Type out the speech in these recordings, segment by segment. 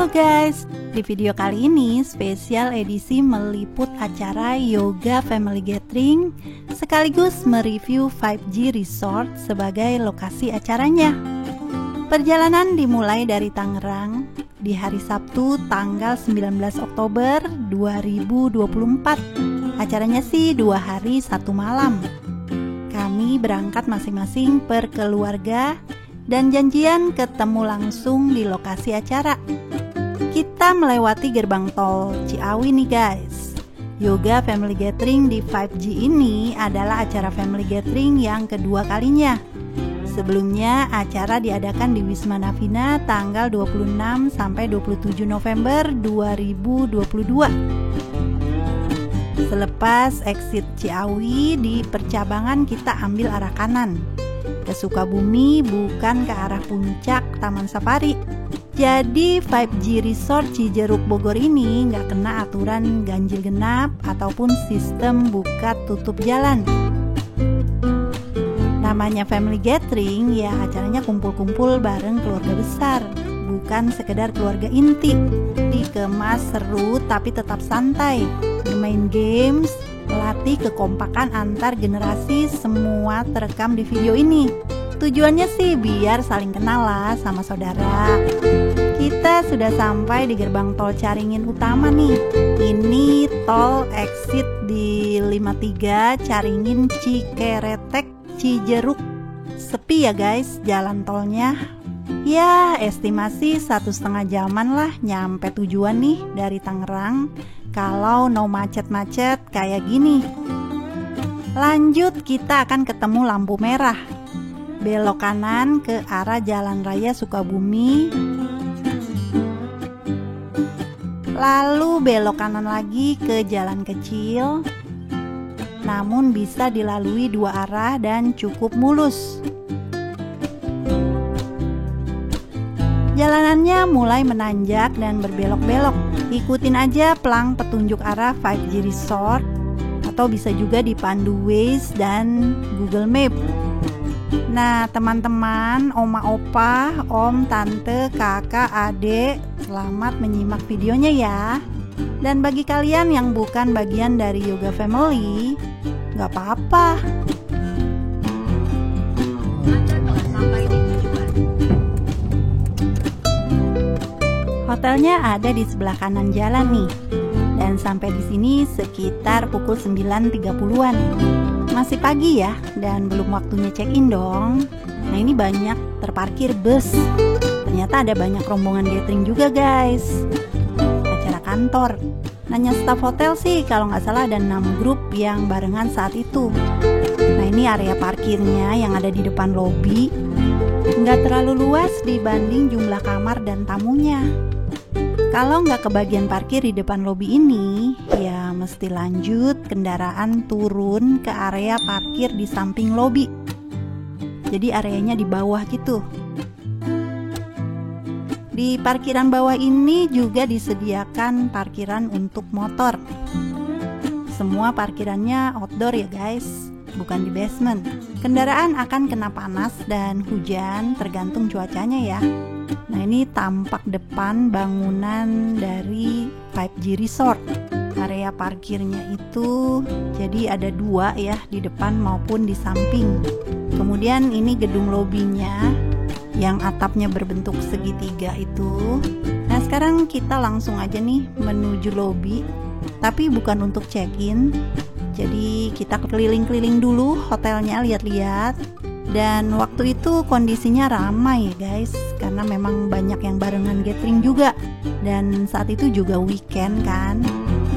Halo guys, di video kali ini spesial edisi meliput acara Yoga Family Gathering sekaligus mereview 5G Resort sebagai lokasi acaranya. Perjalanan dimulai dari Tangerang di hari Sabtu tanggal 19 Oktober 2024. Acaranya sih 2 hari 1 malam. Kami berangkat masing-masing per keluarga dan janjian ketemu langsung di lokasi acara. Kita melewati gerbang tol Ciawi nih guys. Yoga Family Gathering di 5G ini adalah acara family gathering yang kedua kalinya. Sebelumnya acara diadakan di Wisma Navina tanggal 26 sampai 27 November 2022. Selepas exit Ciawi di percabangan kita ambil arah kanan ke Sukabumi, bukan ke arah puncak Taman Safari. Jadi 5G Resort Cijeruk Bogor ini nggak kena aturan ganjil genap ataupun sistem buka tutup jalan. Namanya family gathering ya acaranya kumpul-kumpul bareng keluarga besar, bukan sekedar keluarga inti. Dikemas seru tapi tetap santai, bermain games, melatih kekompakan antar generasi, semua terekam di video ini. Tujuannya sih biar saling kenal lah sama saudara. Kita sudah sampai di gerbang tol Caringin Utama nih. Ini tol exit di 53 Caringin Cikeretek Cijeruk. Sepi ya guys jalan tolnya. Ya estimasi 1,5 jaman lah nyampe tujuan nih dari Tangerang, kalau no macet-macet kayak gini. Lanjut kita akan ketemu lampu merah. Belok kanan ke arah Jalan Raya Sukabumi. Lalu belok kanan lagi ke jalan kecil. Namun bisa dilalui 2 arah dan cukup mulus. Jalanannya mulai menanjak dan berbelok-belok. Ikutin aja pelang petunjuk arah 5G Resort atau bisa juga dipandu Waze dan Google Map. Nah teman-teman, oma opa, om, tante, kakak, adik, selamat menyimak videonya ya. Dan bagi kalian yang bukan bagian dari Yoga Family, gak apa-apa. Hotelnya ada di sebelah kanan jalan nih. Dan sampai di sini sekitar pukul 9.30-an. Masih pagi ya, dan belum waktunya check-in dong. Nah ini banyak terparkir bus. Ternyata ada banyak rombongan gathering juga guys. Acara kantor. Nanya staf hotel sih kalau nggak salah ada 6 grup yang barengan saat itu. Nah ini area parkirnya yang ada di depan lobi. Nggak terlalu luas dibanding jumlah kamar dan tamunya. Kalau nggak kebagian parkir di depan lobi ini, ya mesti lanjut kendaraan turun ke area parkir di samping lobi. Jadi areanya di bawah gitu. Di parkiran bawah ini juga disediakan parkiran untuk motor. Semua parkirannya outdoor ya guys, bukan di basement. Kendaraan akan kena panas dan hujan tergantung cuacanya ya. Nah ini tampak depan bangunan dari 5G Resort. Area parkirnya itu jadi ada 2 ya, di depan maupun di samping. Kemudian ini gedung lobinya yang atapnya berbentuk segitiga itu. Nah sekarang kita langsung aja nih menuju lobi, tapi bukan untuk check-in. Jadi kita keliling-keliling dulu hotelnya, lihat-lihat. Dan waktu itu kondisinya ramai ya guys, karena memang banyak yang barengan gathering juga. Dan saat itu juga weekend kan.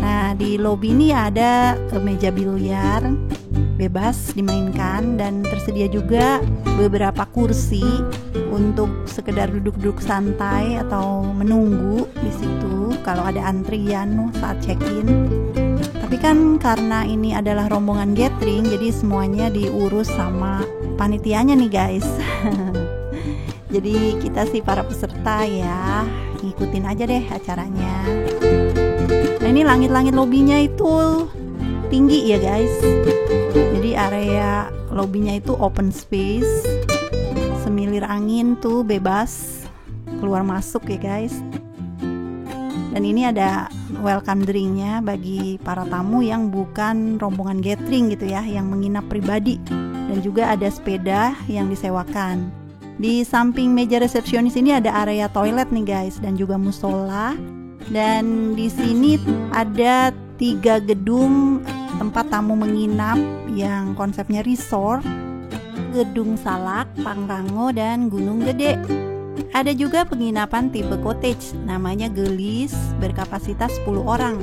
Nah di lobi ini ada meja biliar bebas dimainkan, dan tersedia juga beberapa kursi untuk sekedar duduk-duduk santai atau menunggu di situ kalau ada antrian saat check-in. Tapi kan karena ini adalah rombongan gathering, jadi semuanya diurus sama panitianya nih guys. Jadi kita sih para peserta ya, ngikutin aja deh acaranya. Nah ini langit-langit lobinya itu tinggi ya guys. Jadi area lobinya itu open space, semilir angin tuh bebas keluar masuk ya guys. Dan ini ada welcome drinknya bagi para tamu yang bukan rombongan gathering gitu ya, yang menginap pribadi. Dan juga ada sepeda yang disewakan. Di samping meja resepsionis ini ada area toilet nih guys, dan juga musola. Dan di sini ada 3 gedung tempat tamu menginap yang konsepnya resort, Gedung Salak, Pangrango, dan Gunung Gede. Ada juga penginapan tipe cottage, namanya Gelis, berkapasitas 10 orang.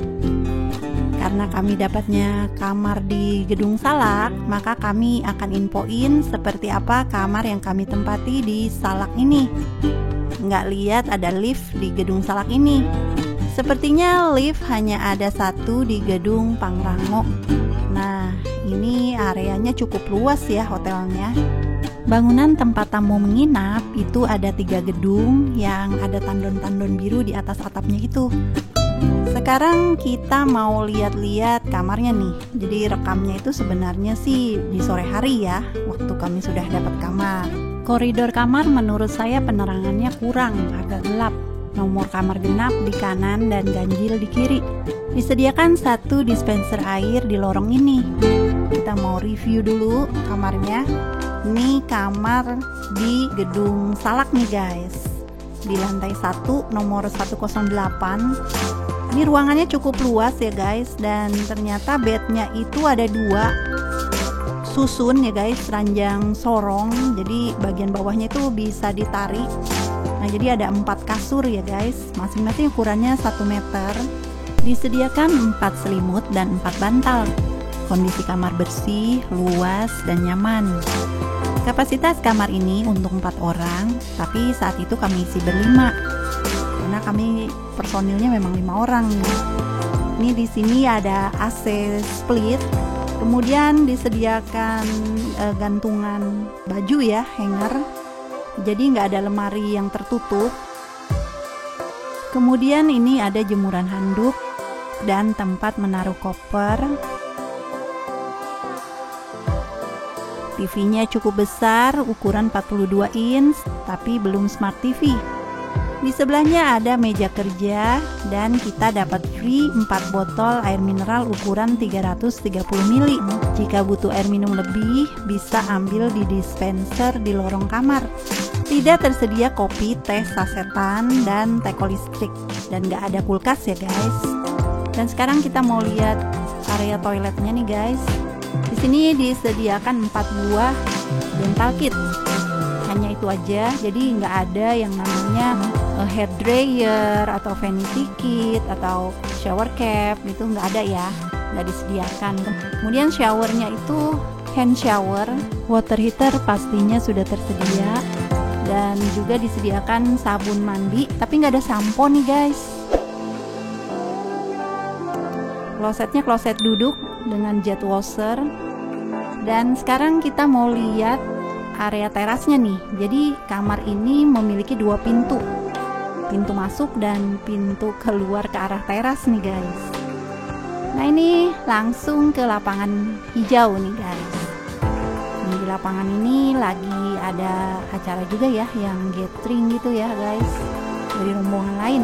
Karena kami dapatnya kamar di Gedung Salak, maka kami akan infoin seperti apa kamar yang kami tempati di Salak ini. Nggak lihat ada lift di Gedung Salak ini. Sepertinya lift hanya ada 1 di Gedung Pangrango. Nah, ini areanya cukup luas ya hotelnya. Bangunan tempat tamu menginap itu ada 3 gedung yang ada tandon-tandon biru di atas atapnya itu. Sekarang kita mau lihat-lihat kamarnya nih. Jadi rekamnya itu sebenarnya sih di sore hari ya, waktu kami sudah dapat kamar. Koridor kamar menurut saya penerangannya kurang, agak gelap. Nomor kamar genap di kanan dan ganjil di kiri. Disediakan 1 dispenser air di lorong ini. Kita mau review dulu kamarnya. Ini kamar di Gedung Salak nih guys. Di lantai 1 nomor 108. Ini ruangannya cukup luas ya guys, dan ternyata bednya itu ada 2 susun ya guys, ranjang sorong. Jadi bagian bawahnya itu bisa ditarik. Nah, jadi ada 4 kasur ya guys, masing-masing ukurannya 1 meter. Disediakan 4 selimut dan 4 bantal. Kondisi kamar bersih, luas, dan nyaman. Kapasitas kamar ini untuk 4 orang, tapi saat itu kami isi berlima. Karena kami personilnya memang 5 orang nih. Ini di sini ada AC split. Kemudian disediakan gantungan baju ya, hanger. Jadi nggak ada lemari yang tertutup. Kemudian ini ada jemuran handuk dan tempat menaruh koper. TV-nya cukup besar, ukuran 42 inch, tapi belum smart TV. Di sebelahnya ada meja kerja dan kita dapat free 4 botol air mineral ukuran 330 ml. Jika butuh air minum lebih, bisa ambil di dispenser di lorong kamar. Tidak tersedia kopi, teh sasetan, dan teko listrik. Dan gak ada kulkas ya guys. Dan sekarang kita mau lihat area toiletnya nih guys. Di sini disediakan 4 buah dental kit. Hanya itu aja, jadi nggak ada yang namanya hair dryer atau vanity kit atau shower cap, itu nggak ada ya, nggak disediakan. Kemudian showernya itu hand shower, water heater pastinya sudah tersedia, dan juga disediakan sabun mandi, tapi nggak ada sampo nih guys. Klosetnya kloset duduk dengan jet washer. Dan sekarang kita mau lihat area terasnya nih. Jadi kamar ini memiliki 2 pintu. Pintu masuk dan pintu keluar ke arah teras nih guys. Nah, ini langsung ke lapangan hijau nih guys. Di lapangan ini lagi ada acara juga ya, yang gathering gitu ya guys, dari rombongan lain.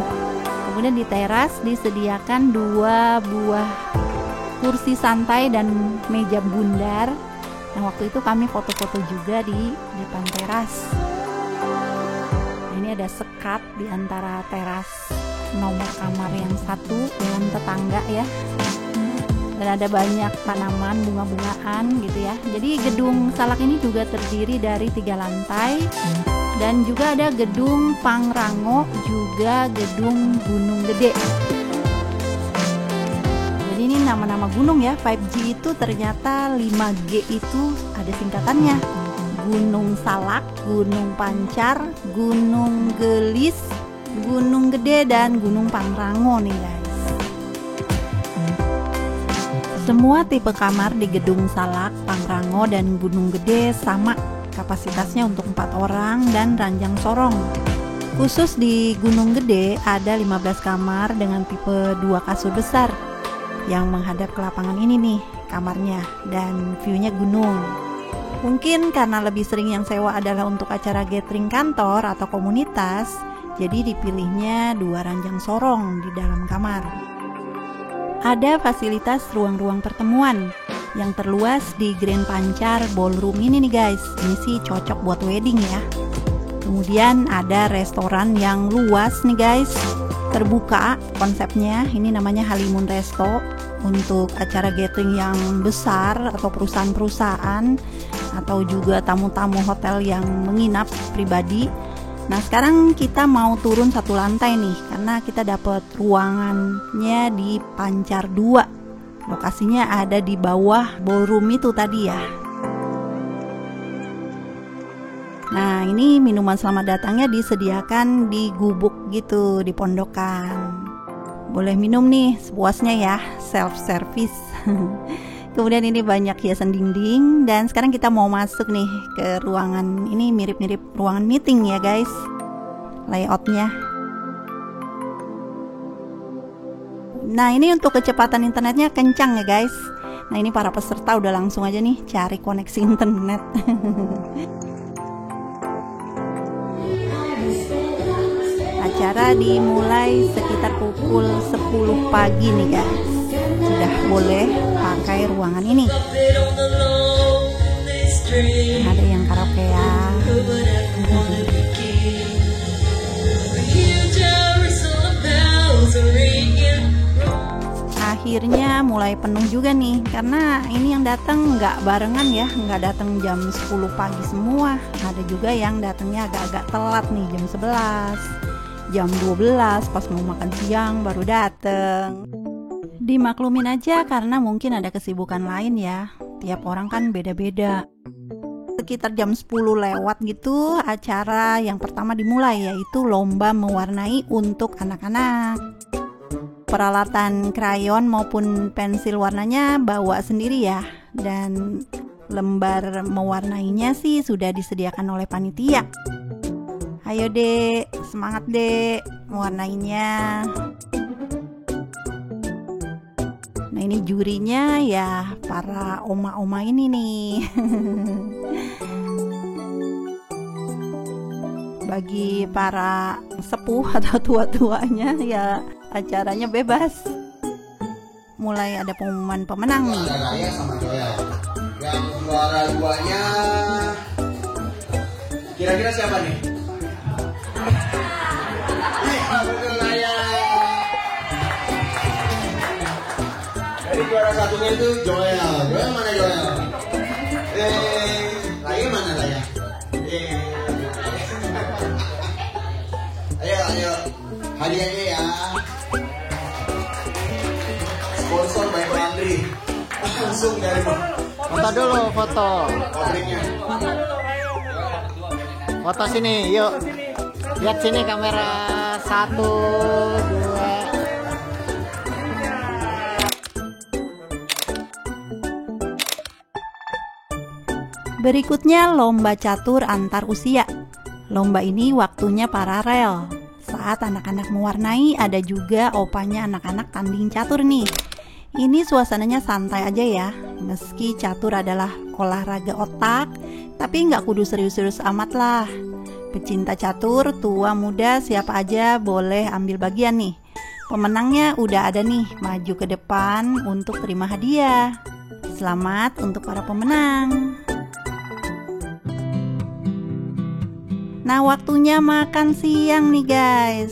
Kemudian di teras disediakan 2 buah kursi santai dan meja bundar. Nah, waktu itu kami foto-foto juga di depan teras. Nah, ini ada sekat di antara teras nomor kamar yang 1 dengan tetangga ya. Dan ada banyak tanaman bunga-bungaan gitu ya. Jadi gedung Salak ini juga terdiri dari 3 lantai. Dan juga ada gedung Pangrango, juga gedung Gunung Gede. Jadi ini nama-nama gunung ya. 5G itu ternyata 5G itu ada singkatannya. Gunung Salak, Gunung Pancar, Gunung Gelis, Gunung Gede, dan Gunung Pangrango nih guys. Semua tipe kamar di Gedung Salak, Pangrango, dan Gunung Gede sama. Kapasitasnya untuk 4 orang dan ranjang sorong. Khusus di Gunung Gede ada 15 kamar dengan tipe 2 kasur besar yang menghadap ke lapangan ini nih kamarnya, dan view-nya gunung. Mungkin karena lebih sering yang sewa adalah untuk acara gathering kantor atau komunitas, Jadi dipilihnya 2 ranjang sorong di dalam kamar. Ada fasilitas ruang-ruang pertemuan yang terluas di Grand Pancar Ballroom ini nih guys. Ini sih cocok buat wedding ya. Kemudian ada restoran yang luas nih guys, terbuka konsepnya. Ini namanya Halimun Resto, untuk acara gathering yang besar atau perusahaan-perusahaan atau juga tamu-tamu hotel yang menginap pribadi. Nah sekarang kita mau turun 1 lantai nih, karena kita dapat ruangannya di Pancar 2. Lokasinya ada di bawah ballroom itu tadi ya. Nah ini minuman selamat datangnya disediakan di gubuk gitu, di pondokan. Boleh minum nih sepuasnya ya, self service. Kemudian ini banyak hiasan dinding. Dan sekarang kita mau masuk nih ke ruangan ini, mirip-mirip ruangan meeting ya guys, layoutnya. Nah ini untuk kecepatan internetnya kencang ya guys. Nah ini para peserta udah langsung aja nih cari koneksi internet. Acara dimulai sekitar pukul 10 pagi nih guys. Sudah boleh pakai ruangan ini. Ada yang karaokean. Akhirnya mulai penuh juga nih, karena ini yang datang nggak barengan ya, nggak datang jam 10 pagi semua. Ada juga yang datangnya agak-agak telat nih, jam 11, jam 12 pas mau makan siang baru datang. Dimaklumin aja karena mungkin ada kesibukan lain ya, tiap orang kan beda-beda. Sekitar jam 10 lewat gitu acara yang pertama dimulai, yaitu lomba mewarnai untuk anak-anak. Peralatan krayon maupun pensil warnanya bawa sendiri ya, dan lembar mewarnainya sih sudah disediakan oleh panitia. Ayo dek, semangat dek mewarnainya. Nah ini jurinya ya para oma-oma ini nih. Bagi para sepuh atau tua-tuanya ya acaranya bebas. Mulai ada pengumuman pemenang nih. Raya sama Joel. Yang juara 2-nya kira-kira siapa nih? Jadi juara 1-nya itu Joel. Joel mana Joel? Raya mana Raya? Ayo hadiahnya ya. Sponsor by Andri. Langsung dari foto dulu, foto. pabriknya. Foto sini, yuk. Lihat sini kamera 1, 2. Berikutnya lomba catur antar usia. Lomba ini waktunya paralel. Saat anak-anak mewarnai, ada juga opanya anak-anak tanding catur nih. Ini suasananya santai aja ya. Meski catur adalah olahraga otak, tapi nggak kudu serius-serius amat lah. Pecinta catur, tua muda, siapa aja boleh ambil bagian nih. Pemenangnya udah ada nih, maju ke depan untuk terima hadiah. Selamat untuk para pemenang. Nah waktunya makan siang nih guys.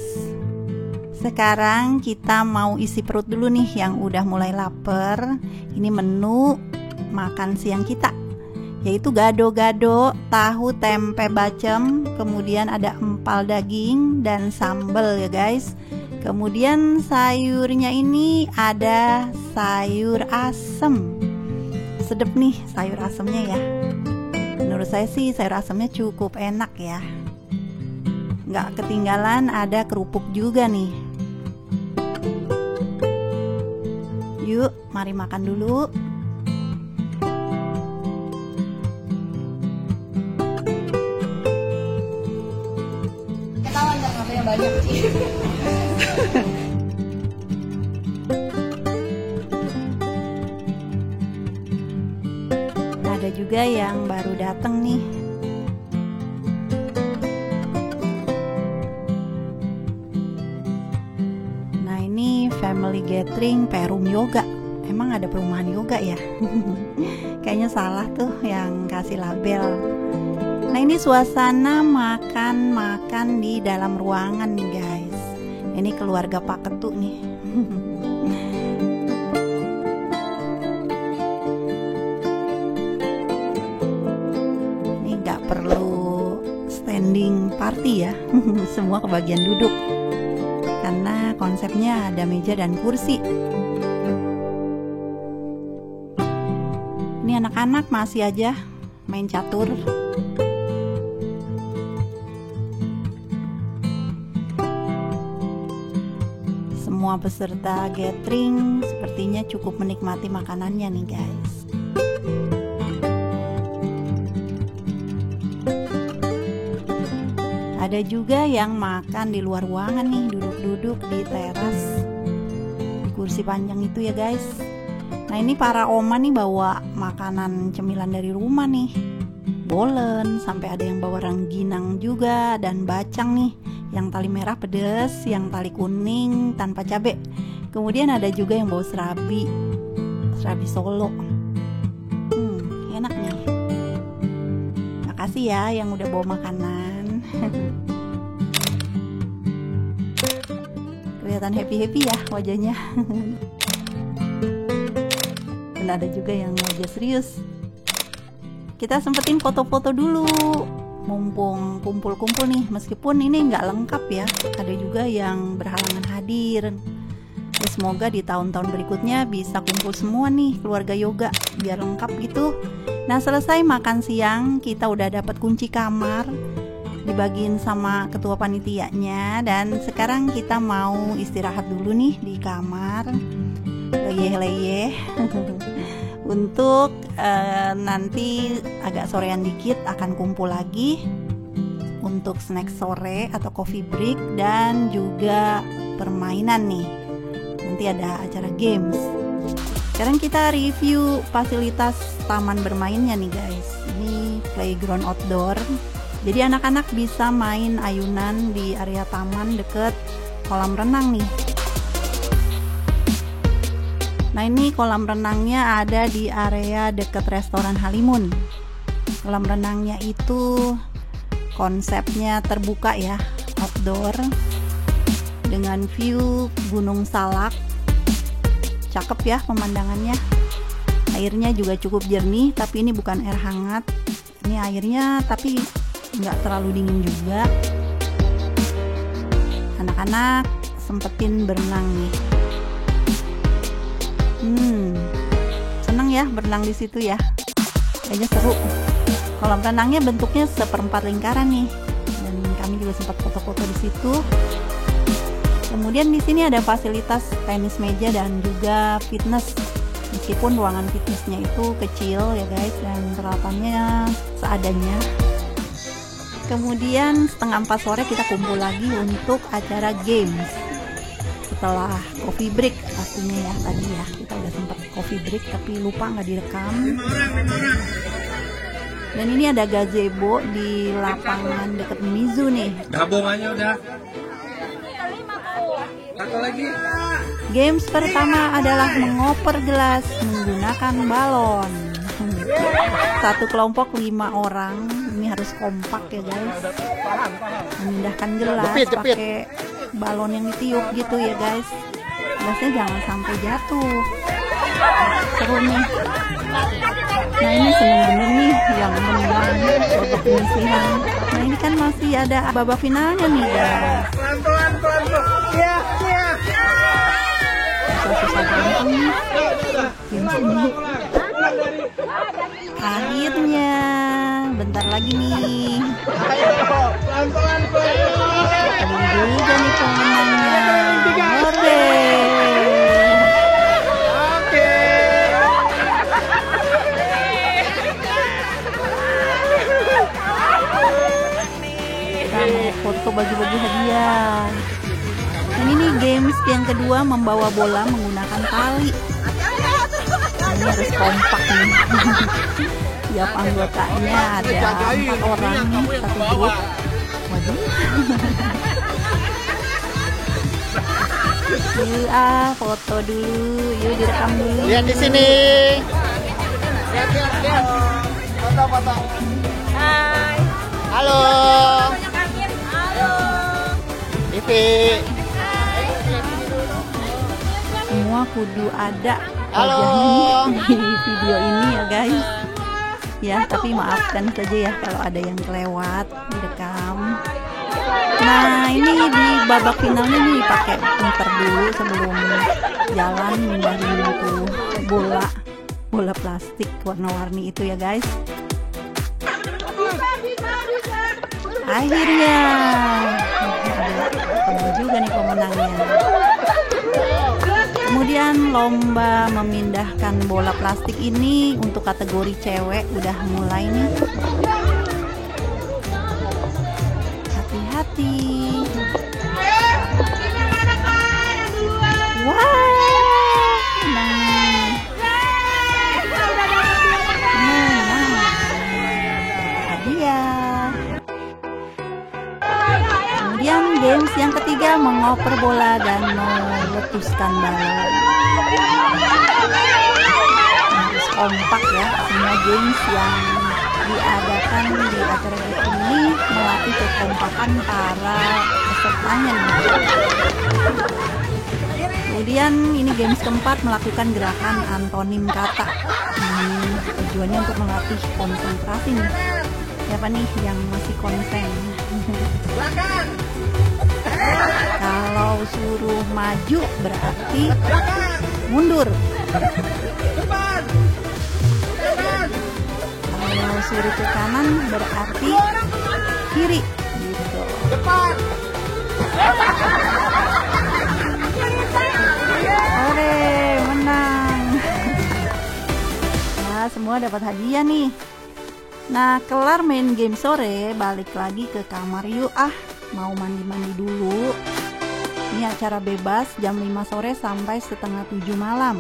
Sekarang kita mau isi perut dulu nih yang udah mulai lapar. Ini menu makan siang kita, yaitu gado-gado, tahu tempe bacem, kemudian ada empal daging dan sambal ya guys. Kemudian sayurnya ini ada sayur asem. Sedep nih sayur asemnya ya. Menurut saya sih sayur asemnya cukup enak ya. Nggak ketinggalan ada kerupuk juga nih. Yuk, mari makan dulu. Ketahuan nggak yang banyak sih. Ada juga yang baru datang nih. Family Gathering Perum Yoga. Emang ada perumahan yoga ya? Kayaknya salah tuh yang kasih label. Nah, ini suasana makan-makan di dalam ruangan nih guys. Ini keluarga Pak Ketu nih. Ini nggak perlu standing party ya. Semua kebagian duduk. Karena konsepnya ada meja dan kursi. Ini anak-anak masih aja main catur. Semua peserta gathering sepertinya cukup menikmati makanannya nih guys. Ada juga yang makan di luar ruangan nih, duduk-duduk di teras, di kursi panjang itu ya guys. Nah, ini para oma nih bawa makanan cemilan dari rumah nih, bolen, sampai ada yang bawa rengginang juga dan bacang nih, yang tali merah pedes, yang tali kuning tanpa cabai. Kemudian ada juga yang bawa serabi Solo. Enak nih. Makasih ya yang udah bawa makanan. Kelihatan happy-happy ya wajahnya. Dan ada juga yang wajah serius. Kita sempetin foto-foto dulu, mumpung kumpul-kumpul nih. Meskipun ini nggak lengkap ya, ada juga yang berhalangan hadir. Ya, semoga di tahun-tahun berikutnya bisa kumpul semua nih keluarga yoga, biar lengkap gitu. Nah, selesai makan siang, kita udah dapat kunci kamar, dibagiin sama ketua panitianya, dan sekarang kita mau istirahat dulu nih di kamar, leyeh-leyeh. Untuk nanti agak sorean dikit akan kumpul lagi untuk snack sore atau coffee break, dan juga permainan nih. Nanti ada acara games. Sekarang kita review fasilitas taman bermainnya nih guys. Ini playground outdoor. Jadi anak-anak bisa main ayunan di area taman deket kolam renang nih. Nah, ini kolam renangnya ada di area deket restoran Halimun. Kolam renangnya itu konsepnya terbuka ya, outdoor, dengan view Gunung Salak. Cakep ya pemandangannya. Airnya juga cukup jernih, tapi ini bukan air hangat. Ini airnya tapi nggak terlalu dingin juga. Anak-anak sempetin berenang nih. Seneng ya berenang di situ ya. Kayaknya seru. Kolam renangnya bentuknya seperempat lingkaran nih, dan kami juga sempat foto-foto di situ. Kemudian di sini ada fasilitas tenis meja dan juga fitness. Meskipun ruangan fitnessnya itu kecil ya guys, dan peralatannya seadanya. Kemudian setengah 4 sore kita kumpul lagi untuk acara games. Setelah coffee break pastinya ya, tadi ya kita udah sempat coffee break tapi lupa nggak direkam. 5 orang. Dan ini ada gazebo di lapangan deket Minizu nih. Gabung aja udah. Satu lagi. Games pertama adalah mengoper gelas menggunakan balon. Satu kelompok 5 orang. Ini harus kompak ya guys. Memindahkan gelas pakai balon yang ditiup gitu ya guys. Gelasnya jangan sampai jatuh. Seru nih. Nah, ini seneng bener nih yang menang babak penyisihan. Nah, ini kan masih ada babak finalnya nih guys. Pelan-pelan. Iya. Susah banget nih games ini. Akhirnya bentar lagi nih. Pelan-pelan. Ada juga nih pemenangnya. Hore. Oke. Kita mau foto bagi-bagi hadiah. Dan ini games yang kedua, membawa bola menggunakan tali. Ini harus kompak nih. Tiap anggotanya ada 4 orang nih, satu grup. Waduh. Yuk foto dulu, yuk direkam dulu. Lihat di sini. Lihat. Foto. Hai. Halo. Halo. Ivi. Semua kudu ada Halo. wajahnya di video ini ya guys. Ya, tapi maafkan saja ya kalau ada yang kelewat direkam. Nah, ini di babak finalnya nih pakai muter dulu sebelum jalan mindahin itu bola plastik warna-warni itu ya guys. Akhirnya ketemu juga nih pemenangnya. Kemudian lomba memindahkan bola plastik ini untuk kategori cewek udah mulai nih. Hati-hati. Wah, menang. Hadiah. Kemudian games yang ketiga mengoper bola dan meletuskan balon. Harus kompak ya, semua games yang diadakan di acara ini melatih kekompakan para pesertanya nih. Kemudian ini games keempat melakukan gerakan antonim kata. Ini tujuannya untuk melatih konsentrasi nih. Siapa nih yang masih konsen? Kalau suruh maju berarti mundur. Kalau suruh ke kanan berarti kiri. Gitu. Ore, menang. Nah, semua dapat hadiah nih. Nah, kelar main game sore, balik lagi ke kamar yuk. Mau mandi-mandi dulu. Ini acara bebas jam 5 sore sampai setengah 7 malam.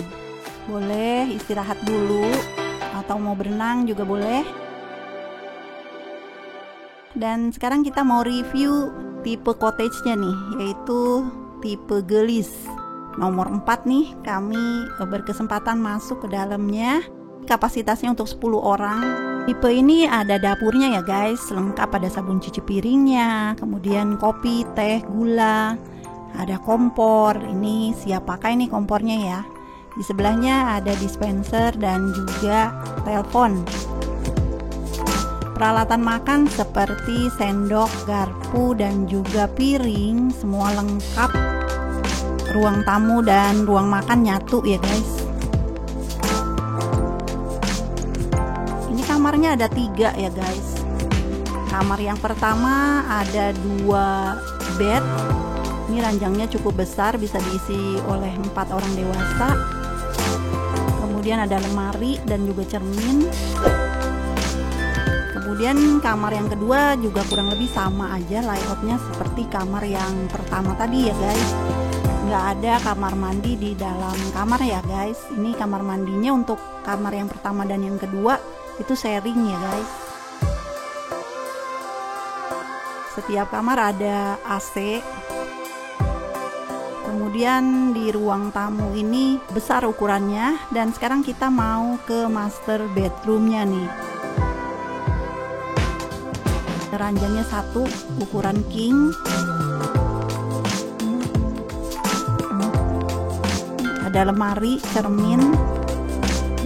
Boleh istirahat dulu atau mau berenang juga boleh. Dan sekarang kita mau review tipe cottage-nya nih, yaitu tipe gelis. Nomor 4 nih, kami berkesempatan masuk ke dalamnya. Kapasitasnya untuk 10 orang. Tipe ini ada dapurnya ya guys, lengkap ada sabun cuci piringnya, kemudian kopi, teh, gula, ada kompor. Ini siap pakai nih kompornya ya. Di sebelahnya ada dispenser dan juga telepon. Peralatan makan seperti sendok, garpu, dan juga piring, semua lengkap. Ruang tamu dan ruang makan nyatu ya guys. Kamarnya ada 3 ya guys. Kamar yang pertama ada 2 bed. Ini ranjangnya cukup besar, bisa diisi oleh 4 orang dewasa. Kemudian ada lemari dan juga cermin. Kemudian kamar yang kedua juga kurang lebih sama aja layoutnya seperti kamar yang pertama tadi ya guys. Nggak ada kamar mandi di dalam kamar ya guys. Ini kamar mandinya untuk kamar yang pertama dan yang kedua itu sharing ya guys. Setiap kamar ada AC. Kemudian di ruang tamu ini besar ukurannya. Dan sekarang kita mau ke master bedroomnya nih. Ranjangnya 1, ukuran king. Ada lemari, cermin,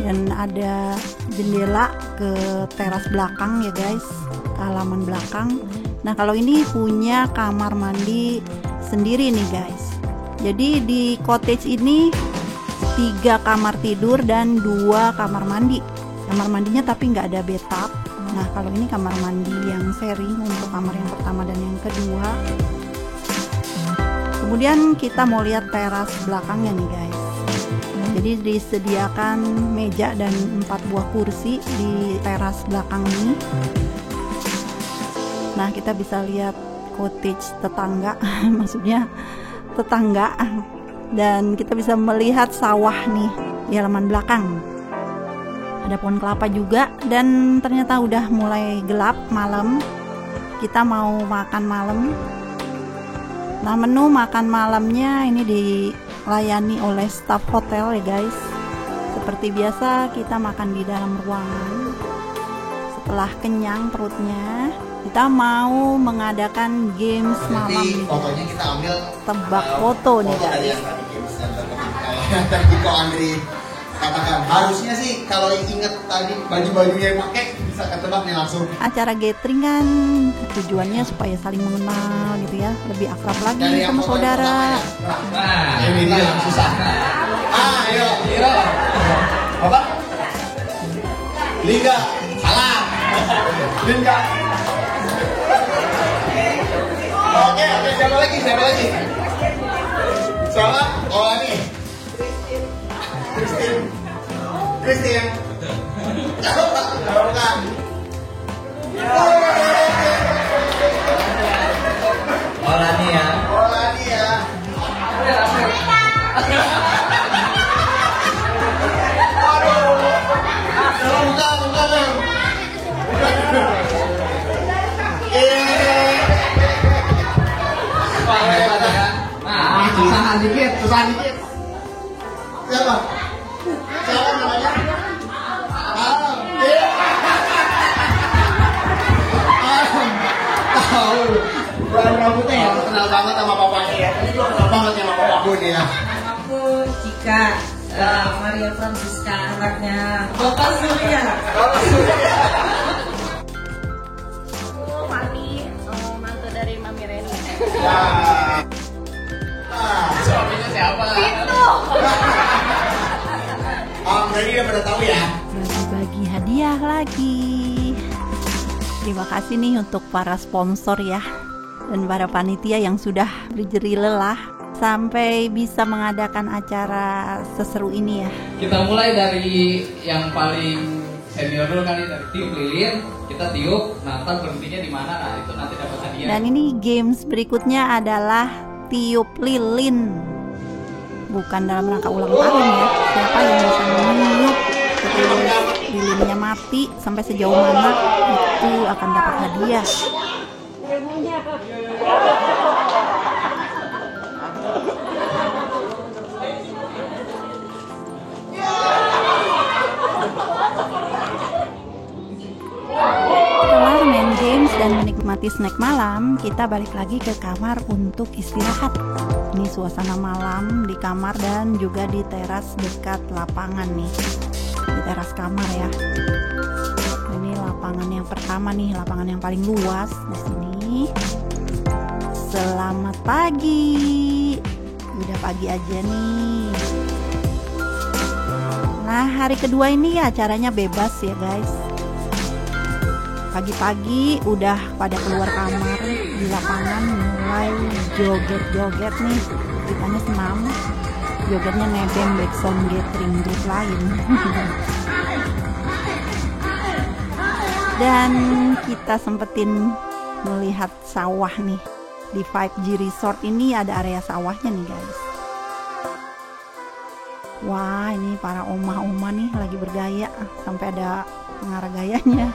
dan ada jendela ke teras belakang ya guys, ke halaman belakang. Nah kalau ini punya kamar mandi sendiri nih guys. Jadi di cottage ini 3 kamar tidur dan 2 kamar mandi. Kamar mandinya tapi nggak ada bathtub. Nah kalau ini kamar mandi yang sharing untuk kamar yang pertama dan yang kedua. Kemudian kita mau lihat teras belakangnya nih guys. Jadi disediakan meja dan 4 buah kursi di teras belakang ini. Nah kita bisa lihat cottage tetangga, maksudnya tetangga. Dan kita bisa melihat sawah nih di halaman belakang. Ada pohon kelapa juga. Dan ternyata udah mulai gelap malam. Kita mau makan malam. Nah, menu makan malamnya ini dilayani oleh staf hotel ya guys. Seperti biasa kita makan di dalam ruangan. Setelah kenyang perutnya, kita mau mengadakan games malam nih. Fotonya kita ambil Tebak foto nih foto dari guys. yang tadi games yang tadi Ko Andri katakan. Harusnya sih kalau inget tadi baju-bajunya yang pakai bisa ketebak nih langsung. Acara gathering kan tujuannya supaya saling mengenal gitu ya, lebih akrab lagi Dari yang sama foto saudara. pertama ya. Ini dia yang susah. Ayo. Apa? Lingga. Salah. Lingga. Oke, siapa lagi? Siapa? Oh ini. Christine. Bukan. Olania. Bukan. Usaha dikit. Siapa namanya? Tahu. Rambutnya ya, kenal banget sama papanya ya. Kenal banget sama papaku nih ya. Aku Cika, Maria Francisca, anaknya Bapak Surya. Aku Fani, mantu dari Mami Reni. Suaminya siapa? Itu. Jadi udah pada tahu ya. Bagi hadiah lagi. Terima kasih nih untuk para sponsor ya, dan para panitia yang sudah berjeri lelah sampai bisa mengadakan acara seseru ini ya. Kita mulai dari yang paling senior dulu kali, dari tiup lilin. Kita tiup, ntar berhentinya di mana? Nah itu nanti dapat hadiah. Dan ini games berikutnya adalah tiup lilin. Bukan dalam rangka ulang tahun ya. Siapa yang bisa meniup terus lilinnya mati sampai sejauh mana itu akan dapat hadiah. Setelah main games dan menikmati snack malam, kita balik lagi ke kamar untuk istirahat. Ini suasana malam di kamar dan juga di teras dekat lapangan nih. Di teras kamar ya. Ini lapangan yang pertama nih, lapangan yang paling luas di sini. Selamat pagi. Udah pagi aja nih. Nah, hari kedua ini acaranya bebas ya guys. Pagi-pagi udah pada keluar kamar di lapangan, mulai joget-joget nih. Kitanya senam, jogetnya nebeng backsound gathering grup lain. Dan kita sempetin melihat sawah nih. Di 5G Resort ini ada area sawahnya nih guys. Wah, ini para omah-omah nih lagi bergaya, sampai ada pengarah gayanya.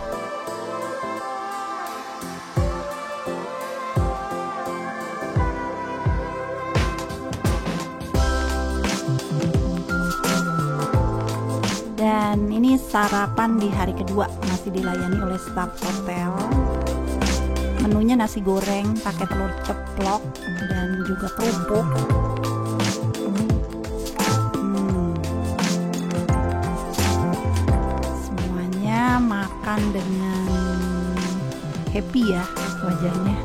Dan ini sarapan di hari kedua, masih dilayani oleh staf hotel. Menunya nasi goreng pakai telur ceplok dan juga kerupuk. Semuanya makan dengan happy ya wajahnya.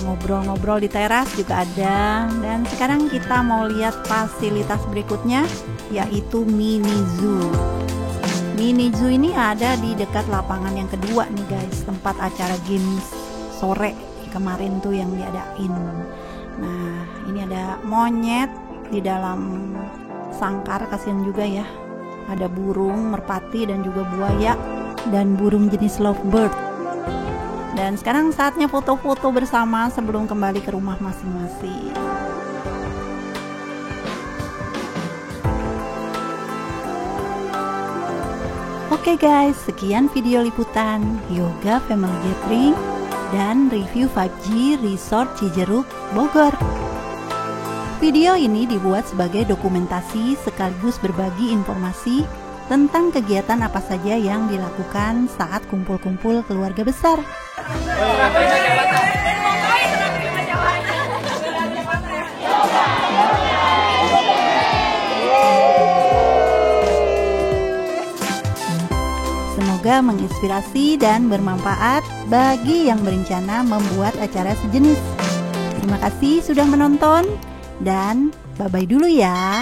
Ngobrol-ngobrol di teras juga ada. Dan sekarang kita mau lihat fasilitas berikutnya, yaitu mini zoo. Mini zoo ini ada di dekat lapangan yang kedua nih guys, tempat acara games sore kemarin tuh yang diadain. Nah, ini ada monyet di dalam sangkar, kasihan juga ya. Ada burung merpati dan juga buaya dan burung jenis lovebird. Dan sekarang saatnya foto-foto bersama sebelum kembali ke rumah masing-masing. Oke guys, sekian video liputan Yoga Family Gathering dan review 5G Resort Cijeruk, Bogor. Video ini dibuat sebagai dokumentasi sekaligus berbagi informasi tentang kegiatan apa saja yang dilakukan saat kumpul-kumpul keluarga besar. Semoga menginspirasi dan bermanfaat bagi yang berencana membuat acara sejenis. Terima kasih sudah menonton dan bye-bye dulu ya.